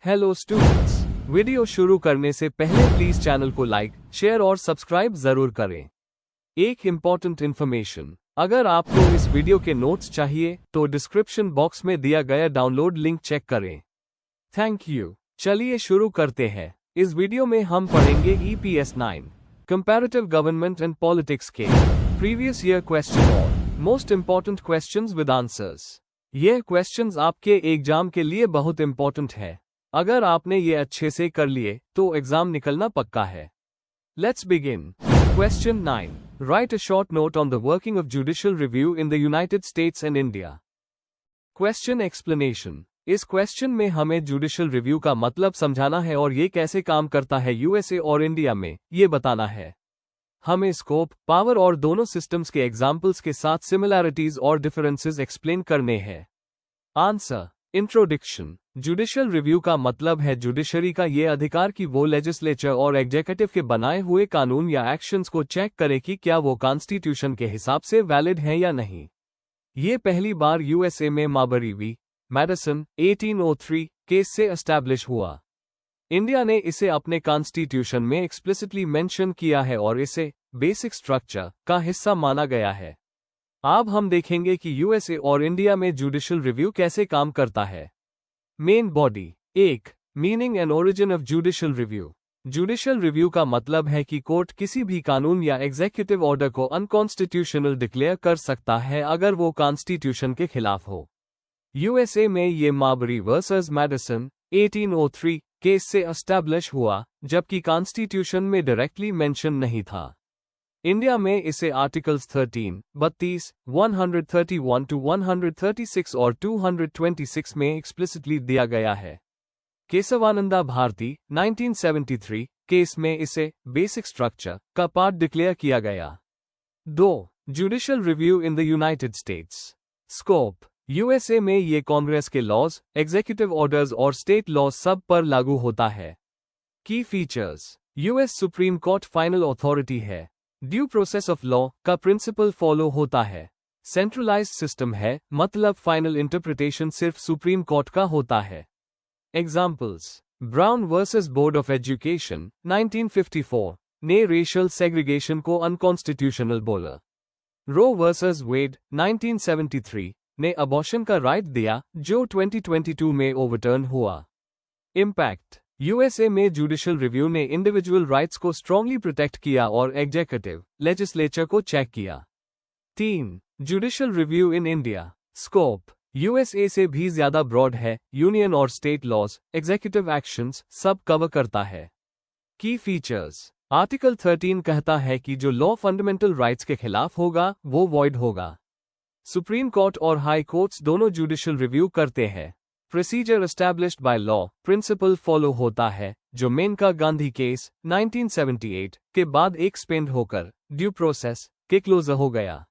Hello students, video शुरू करने से पहले प्लीज चैनल को लाइक, शेयर और सब्सक्राइब जरूर करें। एक इम्पॉर्टेंट इन्फॉर्मेशन, अगर आपको इस वीडियो के नोट्स चाहिए तो डिस्क्रिप्शन बॉक्स में दिया गया डाउनलोड लिंक चेक करें। Thank you. चलिए शुरू करते हैं। इस वीडियो में हम पढ़ेंगे EPS 9 comparative government and politics के प्रीवियस ईयर क्वेश्चन और most important questions with answers. यह क्वेश्चंस आपके एग्जाम के लिए बहुत इंपॉर्टेंट है। अगर आपने ये अच्छे से कर लिए तो एग्जाम निकलना पक्का है। Let's begin. Question 9, right a short note on the working of judicial review in the United states and India. Question explanation. इस क्वेश्चन में हमें जुडिशियल रिव्यू का मतलब समझाना है और ये कैसे काम करता है यूएसए और इंडिया में, ये बताना है। हमें स्कोप, पावर और दोनों सिस्टम्स के एग्जाम्पल्स के साथ सिमिलैरिटीज और डिफरेंसेस एक्सप्लेन करने हैं। आंसर। इंट्रोडक्शन। जुडिशियल रिव्यू का मतलब है जुडिशरी का ये अधिकार कि वो लेजिस्लेचर और एग्जीक्यूटिव के बनाए हुए कानून या एक्शंस को चेक करे कि क्या वो कॉन्स्टिट्यूशन के हिसाब से वैलिड है या नहीं। ये पहली बार यूएसए में मार्बरी वी. मैडिसन 1803 केस से एस्टैब्लिश हुआ। इंडिया ने इसे अपने कॉन्स्टिट्यूशन में एक्सप्लिसिटली मेंशन किया है और इसे बेसिक स्ट्रक्चर का हिस्सा माना गया है। अब हम देखेंगे कि यूएसए और इंडिया में जुडिशियल रिव्यू कैसे काम करता है। Main body. 1. Meaning and origin of judicial review. Judicial review का मतलब है कि कोर्ट किसी भी कानून या एग्जीक्यूटिव ऑर्डर को अनकॉन्स्टिट्यूशनल डिक्लेयर कर सकता है अगर वो कॉन्स्टिट्यूशन के खिलाफ हो। यूएसए में ये मार्बरी वर्सेस मैडिसन 1803 केस से एस्टैब्लिश हुआ, जबकि कॉन्स्टिट्यूशन में डायरेक्टली मेंशन नहीं था। इंडिया में इसे आर्टिकल्स 13, 32, 131 to 136 और 226 में एक्सप्लिसिटली दिया गया है। केशवानंदा भारती 1973 केस में इसे बेसिक स्ट्रक्चर का पार्ट डिक्लेयर किया गया। 2. Judicial review in the United states. Scope. USA में ये कांग्रेस के लॉज, एग्जीक्यूटिव ऑर्डर्स और स्टेट लॉज सब पर लागू होता है। की features. US supreme court final authority है। ड्यू प्रोसेस ऑफ लॉ का प्रिंसिपल फॉलो होता है। सेंट्रलाइज्ड सिस्टम है, मतलब फाइनल इंटरप्रिटेशन सिर्फ सुप्रीम कोर्ट का होता है। Examples. Brown versus board of education 1954 ने रेशियल सेग्रीगेशन को अनकॉन्स्टिट्यूशनल बोला। रो वर्सेस वेड 1973 ने अबॉर्शन का राइट दिया, जो 2022 में ओवरटर्न हुआ। इम्पैक्ट। यूएसए में जुडिशियल रिव्यू ने इंडिविजुअल राइट्स को स्ट्रांगली प्रोटेक्ट किया और एग्जीक्यूटिव, लेजिस्लेचर को चेक किया। 3. Judicial review in India. Scope. USA से भी ज्यादा ब्रॉड है, यूनियन और स्टेट लॉज, एग्जीक्यूटिव एक्शंस सब कवर करता है। की फीचर्स। आर्टिकल 13 कहता है कि जो लॉ फंडामेंटल राइट्स के खिलाफ होगा वो वॉइड होगा। सुप्रीम कोर्ट और हाई कोर्ट्स दोनों जुडिशियल रिव्यू करते हैं। Procedure established by law principle follow होता है, जो मेनका गांधी केस 1978 के बाद एक्सपेंड होकर ड्यू प्रोसेस के क्लोजर हो गया।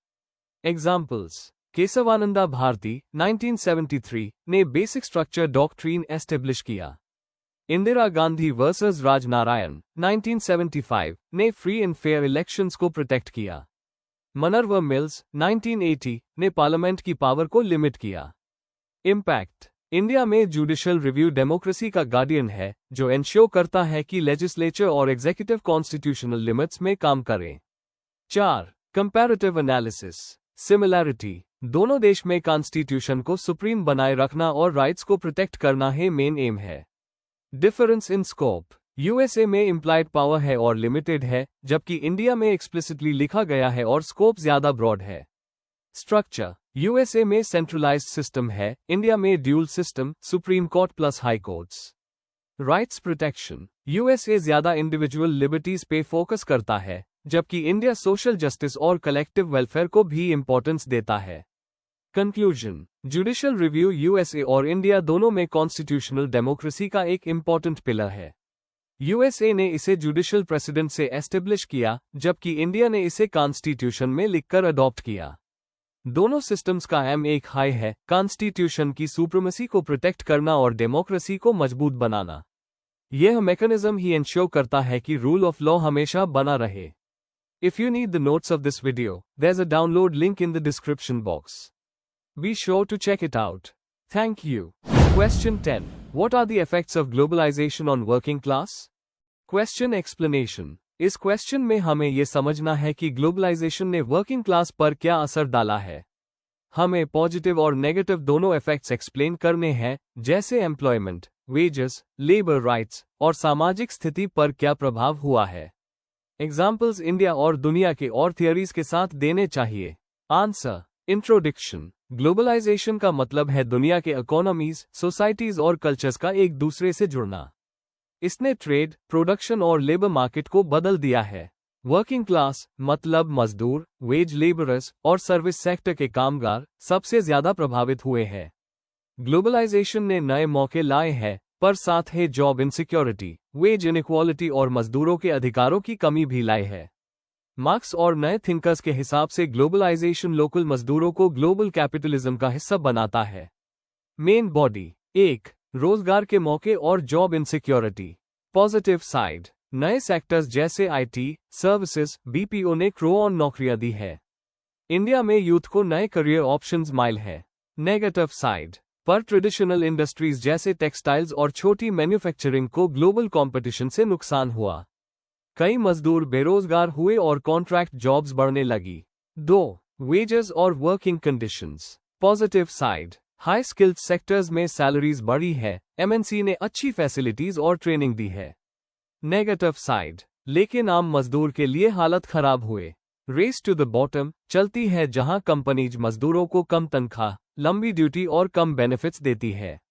एग्जाम्पल्स। केशवानंदा भारती 1973 ने बेसिक स्ट्रक्चर डॉक्ट्रीन एस्टेब्लिश किया। इंदिरा गांधी वर्सेस राजनारायण 1975 ने फ्री एंड फेयर इलेक्शंस को प्रोटेक्ट किया। मनरवा मिल्स 1980 ने पार्लियामेंट की पावर को लिमिट किया। इम्पैक्ट। इंडिया में जुडिशियल रिव्यू डेमोक्रेसी का गार्डियन है, जो एंश्योर करता है कि लेजिस्लेचर और एग्जीक्यूटिव कॉन्स्टिट्यूशनल लिमिट्स में काम करें। 4. Comparative analysis. सिमिलैरिटी। दोनों देश में कॉन्स्टिट्यूशन को सुप्रीम बनाए रखना और राइट्स को प्रोटेक्ट करना है मेन एम है। Difference in scope. यूएसए में इम्प्लाइड पावर है और लिमिटेड है, जबकि इंडिया में एक्सप्लिसिटली लिखा गया है और स्कोप ज्यादा ब्रॉड है। स्ट्रक्चर। यूएसए में सेंट्रलाइज्ड सिस्टम है, इंडिया में dual system, supreme court plus high courts. Rights protection. USA ज्यादा इंडिविजुअल लिबर्टीज पे फोकस करता है, जबकि इंडिया सोशल जस्टिस और कलेक्टिव वेलफेयर को भी इंपॉर्टेंस देता है। कंक्लूजन। जुडिशियल रिव्यू यूएसए और इंडिया दोनों में कॉन्स्टिट्यूशनल डेमोक्रेसी का एक इंपॉर्टेंट पिलर है। यूएसए ने इसे जुडिशियल प्रेसिडेंट से एस्टेब्लिश किया, जबकि इंडिया ने इसे कॉन्स्टिट्यूशन में लिखकर अडॉप्ट किया। दोनों सिस्टम्स का एम एक हाई है, कॉन्स्टिट्यूशन की सुप्रीमेसी को प्रोटेक्ट करना और डेमोक्रेसी को मजबूत बनाना। यह मैकेनिज्म ही इंश्योर करता है कि रूल ऑफ लॉ हमेशा बना रहे। If you need the notes of this video, there is a download link in the description box. Be sure to check it out. Thank you. Question 10. What are the effects of globalization on working class? Question explanation. इस question में हमें यह समझना है कि globalisation ने working class पर क्या असर डाला है। हमें पॉजिटिव और नेगेटिव दोनों इफेक्ट्स एक्सप्लेन करने हैं, जैसे एम्प्लॉयमेंट, वेजेस, लेबर राइट्स और सामाजिक स्थिति पर क्या प्रभाव हुआ है। एग्जाम्पल्स इंडिया और दुनिया के और थियरीज के साथ देने चाहिए। आंसर। इंट्रोडक्शन। ग्लोबलाइजेशन का मतलब है दुनिया के इकोनॉमीज, सोसाइटीज और कल्चर्स का एक दूसरे से जुड़ना। इसने ट्रेड, प्रोडक्शन और लेबर मार्केट को बदल दिया है। वर्किंग क्लास मतलब मजदूर, वेज लेबरर्स और सर्विस सेक्टर के कामगार सबसे ज्यादा प्रभावित हुए हैं। ग्लोबलाइजेशन ने नए मौके लाए हैं, पर साथ ही जॉब इनसिक्योरिटी, वेज इनइक्वालिटी और मजदूरों के अधिकारों की कमी भी लाई है। मार्क्स और नए थिंकर्स के हिसाब से ग्लोबलाइजेशन लोकल मजदूरों को ग्लोबल कैपिटलिज्म का हिस्सा बनाता है। Main body. 1. रोजगार के मौके और जॉब इनसिक्योरिटी। Positive side. नए सेक्टर्स जैसे आईटी, सर्विसेज, बीपीओ ने क्रो ऑन नौकरियां दी है। इंडिया में यूथ को नए करियर ऑप्शंस मिल है। Negative side. पर ट्रेडिशनल इंडस्ट्रीज जैसे टेक्सटाइल्स और छोटी मैन्युफैक्चरिंग को ग्लोबल कंपटीशन से नुकसान हुआ। कई मजदूर बेरोजगार हुए और कॉन्ट्रैक्ट जॉब्स बढ़ने लगी। 2. वेजेस और working conditions. Positive side. High skilled sectors में सैलरीज बढ़ी है, एमएनसी ने अच्छी फैसिलिटीज और ट्रेनिंग दी है। Negative side. लेकिन आम मजदूर के लिए हालत खराब हुए। रेस टू द बॉटम चलती है, जहां कंपनीज मजदूरों को कम तनख्वाह, लंबी ड्यूटी और कम बेनिफिट्स देती है।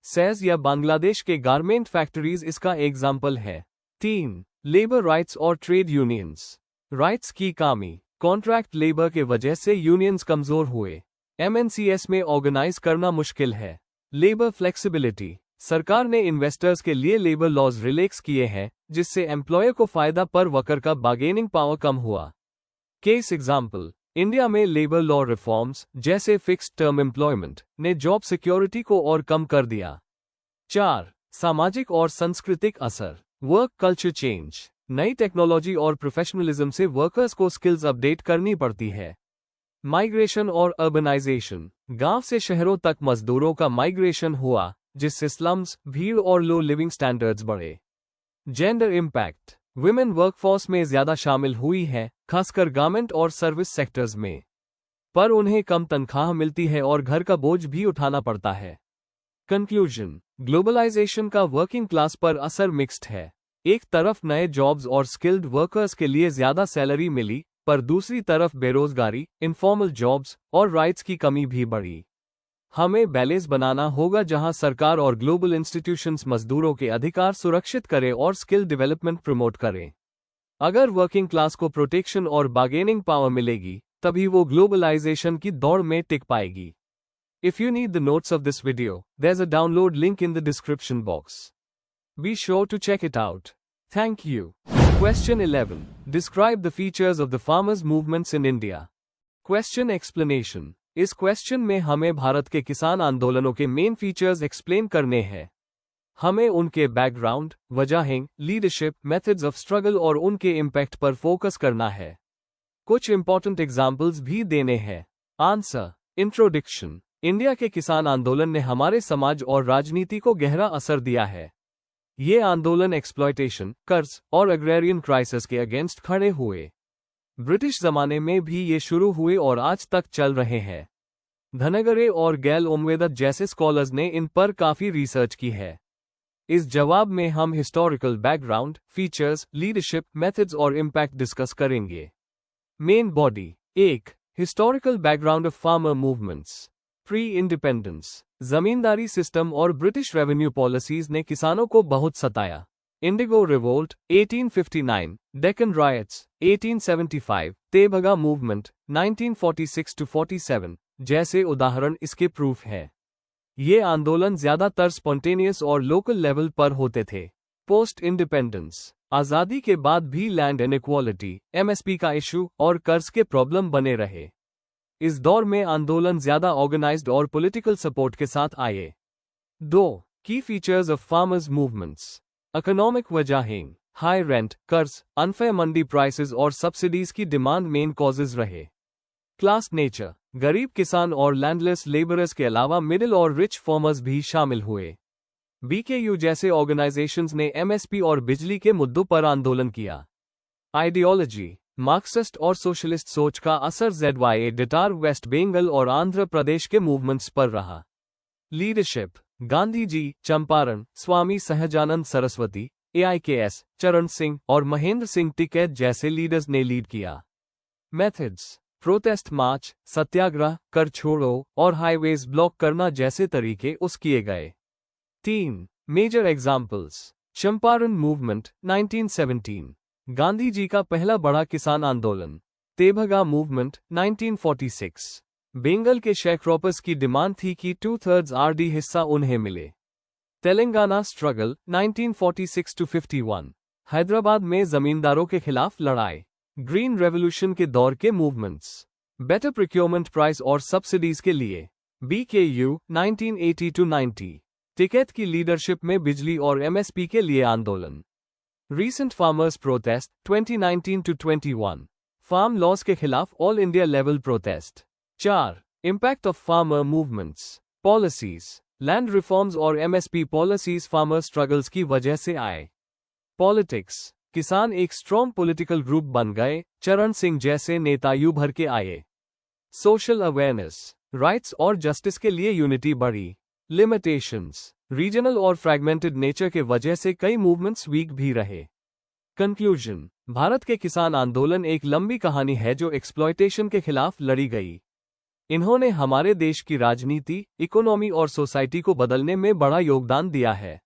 सेज या बांग्लादेश के गारमेंट फैक्ट्रीज इसका एग्जाम्पल है। 3. लेबर राइट्स और ट्रेड यूनियंस। राइट्स की कमी। कॉन्ट्रैक्ट लेबर के वजह से यूनियंस कमजोर हुए। एमएनसीएस में ऑर्गेनाइज करना मुश्किल है। Labour flexibility. सरकार ने इन्वेस्टर्स के लिए लेबर लॉज रिलैक्स किए हैं, जिससे एम्प्लॉयर को फायदा पर वर्कर का बार्गेनिंग पावर कम हुआ। Case example. इंडिया में लेबर लॉ रिफॉर्म्स जैसे फिक्स्ड टर्म एम्प्लॉयमेंट ने जॉब सिक्योरिटी को और कम कर दिया। 4. सामाजिक और सांस्कृतिक असर। Work culture change. नई टेक्नोलॉजी और प्रोफेशनलिज्म से वर्कर्स को स्किल्स अपडेट करनी पड़ती है। माइग्रेशन और अर्बनाइजेशन। गांव से शहरों तक मजदूरों का माइग्रेशन हुआ, जिससे स्लम्स, भीड़ और लो लिविंग स्टैंडर्ड्स बढ़े। Gender impact. वुमेन वर्कफोर्स में ज्यादा शामिल हुई है, खासकर गारमेंट और सर्विस सेक्टर्स में। पर उन्हें कम तनख्वाह मिलती है और घर का बोझ भी उठाना पड़ता है। कंक्लूजन। ग्लोबलाइजेशन का वर्किंग क्लास पर असर मिक्स्ड है। एक तरफ नए जॉब्स और स्किल्ड वर्कर्स के लिए ज्यादा सैलरी मिली, पर दूसरी तरफ बेरोजगारी, इनफॉर्मल जॉब्स और राइट्स की कमी भी बढ़ी। हमें बैलेंस बनाना होगा, जहां सरकार और ग्लोबल इंस्टीट्यूशंस मजदूरों के अधिकार सुरक्षित करें और स्किल डेवलपमेंट प्रमोट करें। अगर वर्किंग क्लास को प्रोटेक्शन और बार्गेनिंग पावर मिलेगी, तभी वो ग्लोबलाइजेशन की दौड़ में टिक पाएगी। If you need the notes of this video, there's a download link in the description box. Be sure to check it out. Thank you. Question 11. Describe the features of the farmers' movements in India. Question explanation. इस question में हमें भारत के किसान आंदोलनों के main features explain करने हैं। हमें उनके बैकग्राउंड, वजहें, लीडरशिप, मेथड्स ऑफ स्ट्रगल और उनके इम्पैक्ट पर फोकस करना है। कुछ इंपॉर्टेंट एग्जाम्पल्स भी देने हैं। आंसर। इंट्रोडक्शन। इंडिया के किसान आंदोलन ने हमारे समाज और राजनीति को गहरा असर दिया है। ये आंदोलन एक्सप्लॉयटेशन, कर्ज और एग्रेरियन क्राइसिस के अगेंस्ट खड़े हुए। ब्रिटिश जमाने में भी ये शुरू हुए और आज तक चल रहे हैं। धनगरे और गैल ओमवेदत जैसे स्कॉलर्स ने इन पर काफी रिसर्च की है। इस जवाब में हम historical background, features, leadership, methods और इम्पैक्ट डिस्कस करेंगे। Main body. 1. Historical background of farmer movements. Pre independence. Zamindari system और ब्रिटिश रेवेन्यू पॉलिसीज ने किसानों को बहुत सताया। Indigo revolt 1859, Deccan riots 1875, Tebhaga movement 1946-47 जैसे उदाहरण इसके प्रूफ है। ये आंदोलन ज्यादातर स्पॉन्टेनियस और लोकल लेवल पर होते थे। Post independence. आजादी के बाद भी लैंड इनइक्वालिटी, एमएसपी का इशू और कर्ज के प्रॉब्लम बने रहे। इस दौर में आंदोलन ज्यादा ऑर्गेनाइज्ड और पॉलिटिकल सपोर्ट के साथ आए। 2. Key features of farmers movements. Economic वजहें। हाई रेंट, कर्ज, अनफेयर मंडी प्राइसेस और सब्सिडीज की डिमांड मेन कॉजेज रहे। Class nature. गरीब किसान और लैंडलेस लेबरर्स के अलावा मिडिल और रिच फार्मर्स भी शामिल हुए। BKU जैसे ऑर्गेनाइजेशंस ने MSP और बिजली के मुद्दों पर आंदोलन किया। आइडियोलॉजी, मार्क्सिस्ट और सोशलिस्ट सोच का असर ZYA डिटार वेस्ट बंगाल और आंध्र प्रदेश के मूवमेंट्स पर रहा। लीडरशिप, गांधी जी, चंपारण, स्वामी सहजानंद सरस्वती, AIKS, चरण सिंह और महेंद्र सिंह टिकैत जैसे लीडर्स ने लीड किया। मेथड्स, प्रोटेस्ट मार्च, सत्याग्रह, कर छोड़ो और हाईवेज ब्लॉक करना जैसे तरीके उस किए गए। 3 major examples. Champaran movement 1917, Gandhi ji का पहला बड़ा किसान आंदोलन। तेभगा मूवमेंट 1946, बंगाल के शेयरक्रॉपर्स की डिमांड थी कि 2/3 RD हिस्सा उन्हें मिले। तेलंगाना स्ट्रगल 1946-51, हैदराबाद में जमींदारों के खिलाफ लड़ाई। ग्रीन रेवोल्यूशन के दौर के मूवमेंट्स, बेटर प्रोक्योरमेंट प्राइस और सब्सिडीज के लिए। BKU 1980-90, टिकैत की लीडरशिप में बिजली और MSP के लिए आंदोलन। Recent farmers protest 2019-21, farm laws के खिलाफ all India level protest. 4 impact of farmer movements, policies, land reforms और MSP पॉलिसीज फार्मर स्ट्रगल्स की वजह से आए। पॉलिटिक्स, किसान एक स्ट्रॉन्ग पॉलिटिकल ग्रुप बन गए, चरण सिंह जैसे नेता उभर के आए। सोशल अवेयरनेस, राइट्स और जस्टिस के लिए यूनिटी बढ़ी। लिमिटेशंस, रीजनल और फ्रैगमेंटेड नेचर के वजह से कई मूवमेंट्स वीक भी रहे। कंक्लूजन, भारत के किसान आंदोलन एक लंबी कहानी है जो एक्सप्लॉयटेशन के खिलाफ लड़ी गई। इन्होंने हमारे देश की राजनीति, इकोनॉमी और सोसाइटी को बदलने में बड़ा योगदान दिया है।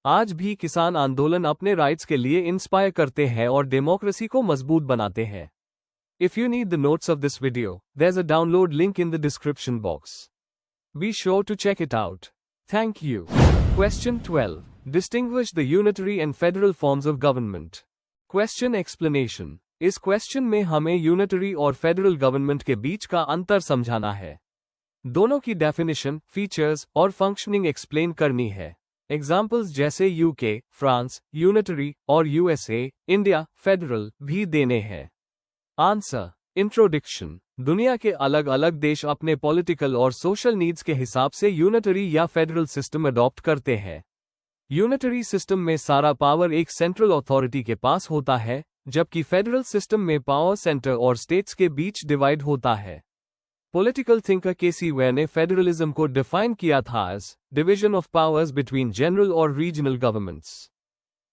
आज भी किसान आंदोलन अपने राइट्स के लिए इंस्पायर करते हैं और डेमोक्रेसी को मजबूत बनाते हैं। If you need the notes of this video, there's a download link in the description box. Be sure to check it out. Thank you. Question 12. Distinguish the unitary and federal forms of government. Question explanation. इस question में हमें unitary और federal government के बीच का अंतर समझाना है। दोनों की डेफिनेशन, फीचर्स और फंक्शनिंग एक्सप्लेन करनी है। एग्जाम्पल्स जैसे UK, फ्रांस, यूनिटरी और USA, इंडिया, फेडरल भी देने हैं। Answer, introduction. दुनिया के अलग अलग देश अपने पॉलिटिकल और सोशल नीड्स के हिसाब से यूनिटरी या फेडरल सिस्टम अडॉप्ट करते हैं। यूनिटरी सिस्टम में सारा पावर एक सेंट्रल अथॉरिटी के पास होता है, जबकि फेडरल सिस्टम में पावर सेंटर और स्टेट्स के बीच डिवाइड होता है। पॉलिटिकल थिंकर केसी वेयर ने फेडरलिज्म को डिफाइन किया था as division of powers between general और रीजनल गवर्नमेंट्स।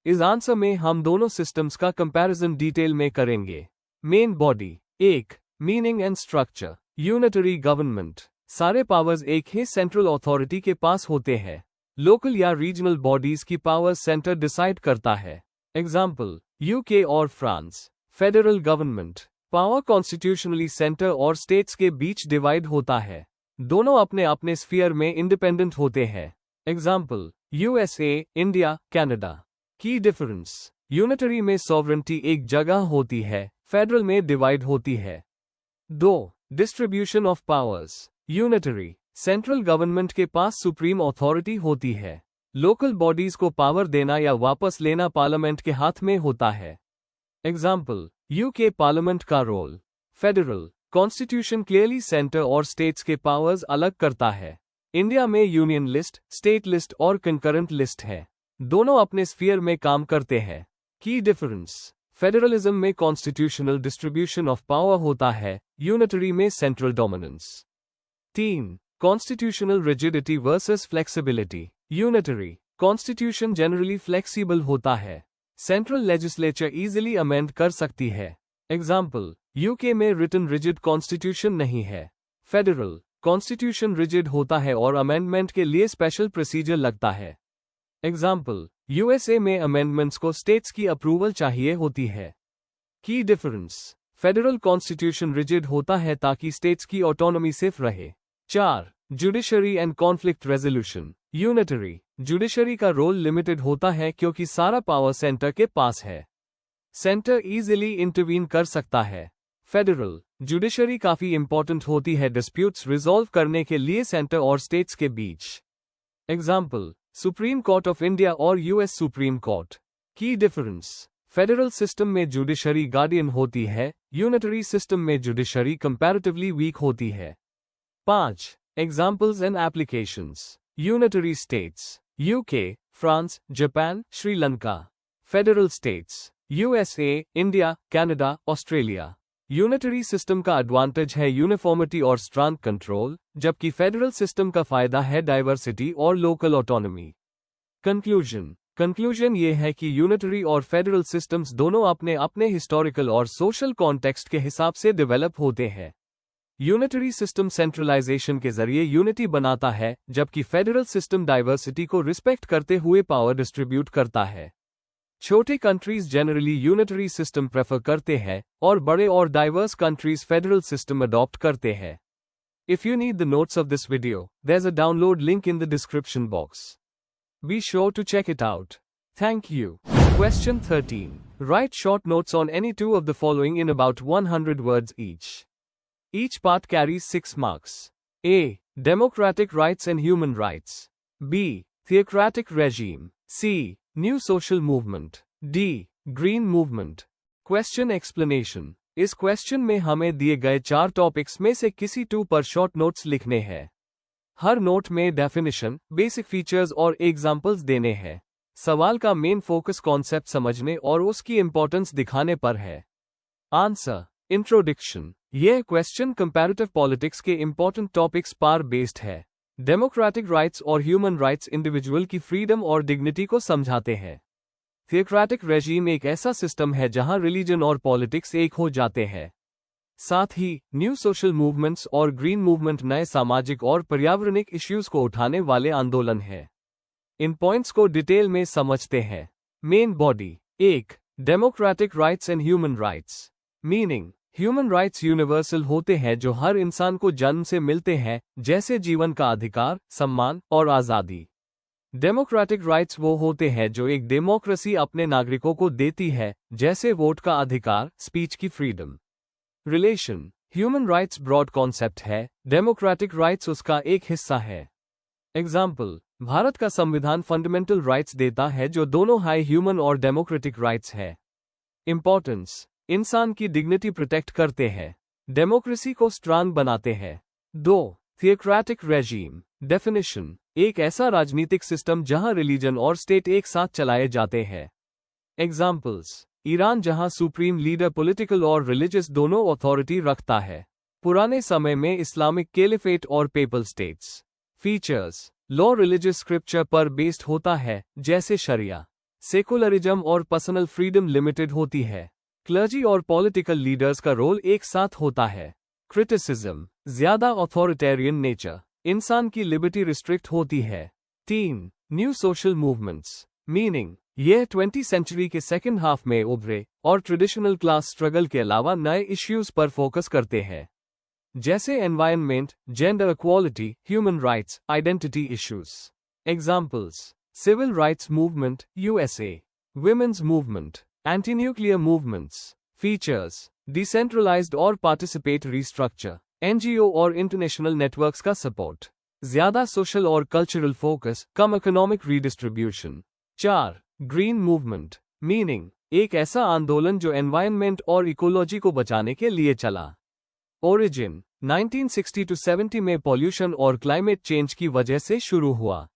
इस आंसर में हम दोनों सिस्टम्स का कंपैरिजन डिटेल में करेंगे। Main body. 1 meaning and structure. Unitary government, सारे पावर्स एक ही सेंट्रल अथॉरिटी के पास होते हैं। लोकल या रीजनल बॉडीज की पावर सेंटर डिसाइड करता है। एग्जाम्पल, UK और France. Federal government, power constitutionally centre और स्टेट्स के बीच डिवाइड होता है। दोनों अपने अपने स्फीयर में इंडिपेंडेंट होते हैं। Example, USA, India, Canada. की डिफरेंस, यूनिटरी में सॉवरेंटी एक जगह होती है, फेडरल में डिवाइड होती है। 2 distribution of powers. Unitary, central government के पास सुप्रीम अथॉरिटी होती है। लोकल बॉडीज को पावर देना या वापस लेना पार्लियामेंट के हाथ में होता है। एग्जाम्पल, UK पार्लियामेंट का role. Federal, constitution clearly centre और स्टेट्स के पावर्स अलग करता है। इंडिया में यूनियन लिस्ट, स्टेट लिस्ट और कंकरेंट लिस्ट है। दोनों अपने स्फीयर में काम करते हैं। की डिफरेंस, फेडरलिज्म में कॉन्स्टिट्यूशनल डिस्ट्रीब्यूशन ऑफ पावर होता है, यूनिटरी में central dominance. 3 constitutional rigidity versus flexibility. Unitary, constitution generally flexible होता है। सेंट्रल लेजिस्लेचर इजीली अमेंड कर सकती है। एग्जाम्पल, UK में रिटन रिजिड कॉन्स्टिट्यूशन नहीं है। फेडरल, कॉन्स्टिट्यूशन रिजिड होता है और अमेंडमेंट के लिए स्पेशल प्रोसीजर लगता है। एग्जाम्पल, USA में अमेंडमेंट्स को स्टेट्स की अप्रूवल चाहिए होती है। की डिफरेंस, फेडरल कॉन्स्टिट्यूशन रिजिड होता है ताकि स्टेट्स की ऑटोनॉमी सेफ रहे। 4 judiciary and conflict resolution. Unitary, judiciary का रोल लिमिटेड होता है क्योंकि सारा पावर सेंटर के पास है। सेंटर इजीली इंटरवीन कर सकता है। फेडरल, जुडिशरी काफी इंपॉर्टेंट होती है डिस्प्यूट्स रिजॉल्व करने के लिए सेंटर और स्टेट्स के बीच। Example, Supreme Court of India और US Supreme Court. Key difference, federal system में जुडिशरी गार्डियन होती है, यूनिटरी सिस्टम में जुडिशरी कंपैरेटिवली वीक होती है। 5 examples and applications. Unitary states. UK, France, Japan, Sri Lanka. Federal states, USA, India, Canada, Australia. Unitary system का advantage है uniformity और strong control, जबकि फेडरल सिस्टम का फायदा है डाइवर्सिटी और लोकल ऑटोनॉमी। कंक्लूजन ये है कि यूनिटरी और फेडरल सिस्टम्स दोनों अपने अपने हिस्टोरिकल और सोशल कॉन्टेक्स्ट के हिसाब से डेवलप होते हैं। यूनिटरी सिस्टम सेंट्रलाइजेशन के जरिए यूनिटी बनाता है, जबकि फेडरल सिस्टम डाइवर्सिटी को रिस्पेक्ट करते हुए पावर डिस्ट्रीब्यूट करता है। छोटे countries generally unitary system prefer करते हैं और बड़े और diverse countries federal system adopt करते हैं। If you need the notes of this video, there's a download link in the description box. Be sure to check it out. Thank you. Question 13. Write short notes on any two of the following in about 100 words each. Each part carries 6 marks. A. Democratic rights and human rights. B. Theocratic regime. C. New social movement. D. Green movement. Question explanation. इस question में हमें दिए गए 4 topics में से किसी 2 पर short notes लिखने हैं। हर नोट में डेफिनेशन, बेसिक फीचर्स और एग्जाम्पल्स देने हैं। सवाल का मेन फोकस कॉन्सेप्ट समझने और उसकी इंपॉर्टेंस दिखाने पर है। आंसर। इंट्रोडक्शन। यह क्वेश्चन कंपैरेटिव पॉलिटिक्स के इंपॉर्टेंट टॉपिक्स पर बेस्ड है। डेमोक्रेटिक राइट्स और ह्यूमन राइट्स इंडिविजुअल की फ्रीडम और डिग्निटी को समझाते हैं। थियोक्रेटिक रेजीम एक ऐसा सिस्टम है जहां रिलीजन और पॉलिटिक्स एक हो जाते हैं। साथ ही न्यू सोशल मूवमेंट्स और ग्रीन मूवमेंट नए सामाजिक और पर्यावरणिक इश्यूज को उठाने वाले आंदोलन है। इन पॉइंट्स को डिटेल में समझते हैं। Main body. 1. Democratic rights and human rights. Meaning. Human rights universal होते हैं जो हर इंसान को जन्म से मिलते हैं, जैसे जीवन का अधिकार, सम्मान और आज़ादी। डेमोक्रेटिक राइट्स वो होते हैं जो एक डेमोक्रेसी अपने नागरिकों को देती है, जैसे वोट का अधिकार, स्पीच की freedom. Relation. Human rights broad concept है, डेमोक्रेटिक राइट्स उसका एक हिस्सा है। एग्जाम्पल। भारत का संविधान फंडामेंटल राइट्स देता है जो दोनों हाई ह्यूमन और डेमोक्रेटिक राइट्स है। इंपॉर्टेंस। इंसान की डिग्निटी प्रोटेक्ट करते हैं, डेमोक्रेसी को स्ट्रांग बनाते हैं। 2. Theocratic regime. डेफिनेशन। एक ऐसा राजनीतिक सिस्टम जहां रिलीजन और स्टेट एक साथ चलाए जाते हैं। एग्जाम्पल्स। ईरान जहां सुप्रीम लीडर पॉलिटिकल और रिलीजियस दोनों अथॉरिटी रखता है। पुराने समय में इस्लामिक कैलिफेट और PayPal states. Features. Law religious scripture पर बेस्ड होता है, जैसे शरिया। सेकुलरिज्म और पर्सनल फ्रीडम लिमिटेड होती है। क्लर्जी और पॉलिटिकल लीडर्स का रोल एक साथ होता है। क्रिटिसिज्म। ज्यादा ऑथोरिटेरियन नेचर, इंसान की लिबर्टी रिस्ट्रिक्ट होती है। 3. New social movements. मीनिंग। यह 20वीं सेंचुरी के सेकेंड हाफ में उभरे और ट्रेडिशनल क्लास स्ट्रगल के अलावा नए इश्यूज पर फोकस करते हैं, जैसे environment, gender equality, human rights, identity issues. Examples. Civil rights movement, USA. Women's movement, anti nuclear movements. Features. Decentralized और पार्टिसिपेटरी स्ट्रक्चर, एनजीओ और इंटरनेशनल नेटवर्क्स का सपोर्ट। ज्यादा सोशल और कल्चरल फोकस, कम economic redistribution. 4. Green movement. Meaning. एक ऐसा आंदोलन जो एनवायरनमेंट और इकोलॉजी को बचाने के लिए चला। ओरिजिन। 1960-70 में पॉल्यूशन और क्लाइमेट चेंज की वजह से शुरू हुआ।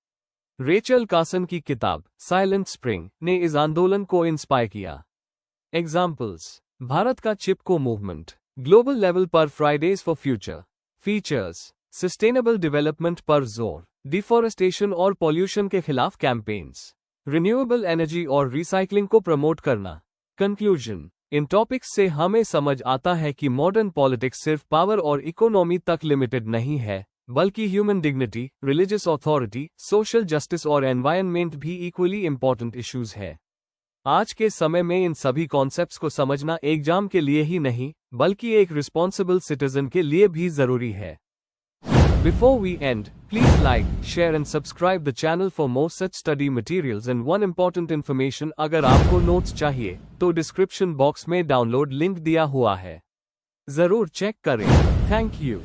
रेचल कार्सन की किताब साइलेंट स्प्रिंग ने इस आंदोलन को इंस्पायर किया। एग्जाम्पल्स। भारत का चिपको मूवमेंट, ग्लोबल लेवल पर Fridays for future. Features. Sustainable development पर जोर, डिफॉरेस्टेशन और पॉल्यूशन के खिलाफ कैंपेन्स, रिन्यूएबल एनर्जी और रिसाइकलिंग को प्रमोट करना। कंक्लूजन। इन टॉपिक्स से हमें समझ आता है कि मॉडर्न पॉलिटिक्स सिर्फ पावर और इकोनॉमी तक लिमिटेड नहीं है, बल्कि human dignity, religious authority, social justice और एनवायरनमेंट भी इक्वली इंपॉर्टेंट इश्यूज है। आज के समय में इन सभी कॉन्सेप्ट्स को समझना एग्जाम के लिए ही नहीं, बल्कि एक रिस्पॉन्सिबल सिटीजन के लिए भी जरूरी है। Before we end, please like, share and subscribe the channel for more such study materials and one important information अगर आपको नोट्स चाहिए, तो डिस्क्रिप्शन बॉक्स में डाउनलोड लिंक दिया हुआ है। जरूर चेक करें। Thank you.